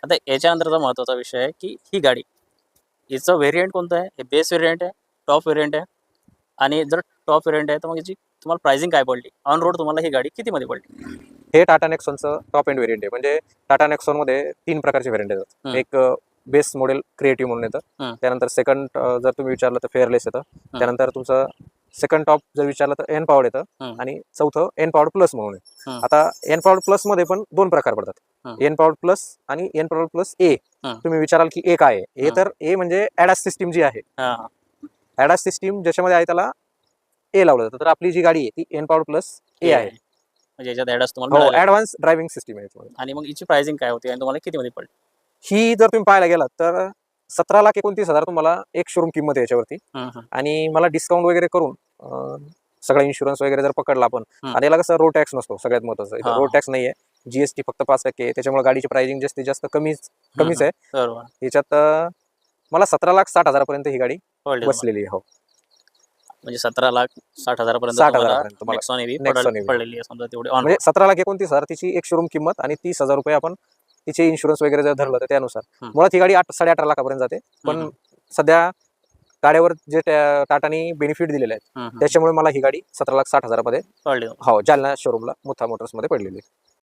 आता याच्यानंतरचा महत्त्वाचा विषय आहे की ही गाडी, हिचं व्हेरियंट कोणतं आहे? हे बेस व्हेरियंट आहे, टॉप व्हेरियंट आहे. आणि जर टॉप व्हेरियंट आहे तर मग याची तुम्हाला प्राइसिंग काय पडली? ऑन रोड तुम्हाला ही गाडी कितीमध्ये पडली? हे टाटा नेक्सॉनचं टॉप एंड व्हेरियंट आहे. म्हणजे टाटा नेक्सॉनमध्ये 3 प्रकारचे व्हेरियंट येतात. एक बेस मॉडेल क्रिएटिव्ह म्हणून येतं. त्यानंतर सेकंड जर तुम्ही विचारलं तर फेअरलेस येतं. त्यानंतर तुमचं सेकंड टॉप जर विचारलं तर एन पॉवर्ड येतं. आणि चौथं एन पॉवर्ड प्लस म्हणून आहे. आता एन पॉवर्ड प्लस मध्ये पण 2 प्रकार पडतात. एन पॉवर्ड प्लस आणि एन पॉवर्ड प्लस ए. तुम्ही विचाराल की ए काय आहे? ए तर ए म्हणजे ॲडास सिस्टीम जी आहे. ॲडास सिस्टीम ज्याच्यामध्ये आहे त्याला ए लावलं जातं. तर आपली जी गाडी आहे ती एन पॉवर्ड प्लस ए आहे. म्हणजे याच्यात ॲडस तुम्हाला हो, ॲडव्हान्स ड्रायव्हिंग सिस्टीम आहे याच्यामध्ये. आणि मग हिची प्राइसिंग काय होती आणि तुम्हाला कितीमध्ये पडली? ही जर तुम्ही पाहायला गेलात तर 17,29,000 तुम्हाला एक शोरूम किंमत आहे याच्यावरती. आणि मला डिस्काउंट वगैरे करून सगळा इन्शुरन्स वगैरे जर पकडला आपण, आणि याला कसं रोड टॅक्स नसतो सगळ्यात महत्त्वाचं. रोड टॅक्स नाहीये, जीएसटी फक्त 5% आहे. त्याच्यामुळे गाडीची प्राइसिंग जास्तीत जास्त कमीच आहे. बरोबर. याच्यात मला 17,60,000 पर्यंत ही गाडी बसलेली आहे. हो, म्हणजे 17,60,000 पर्यंत 60,000 तुम्हाला नेक्सॉन EV नेक्सॉन EV. पडलेली आहे समजा तेवढी ऑन म्हणजे 17,29,000 तिची एक शोरूम किंमत आणि 30,000 रुपये आपण तिचे इन्शुरन्स वगैरे जर धरलं तर त्यानुसार मुळात ही गाडी 8-18 लाखापर्यंत जाते. पण सध्या गाड्यावर जे टाटानी बेनिफिट दिलेले आहेत त्याच्यामुळे मला ही गाडी 17,60,000 मध्ये पडली. हो जालना शोरूमला मुथा मोटर्समध्ये पडलेली आहे.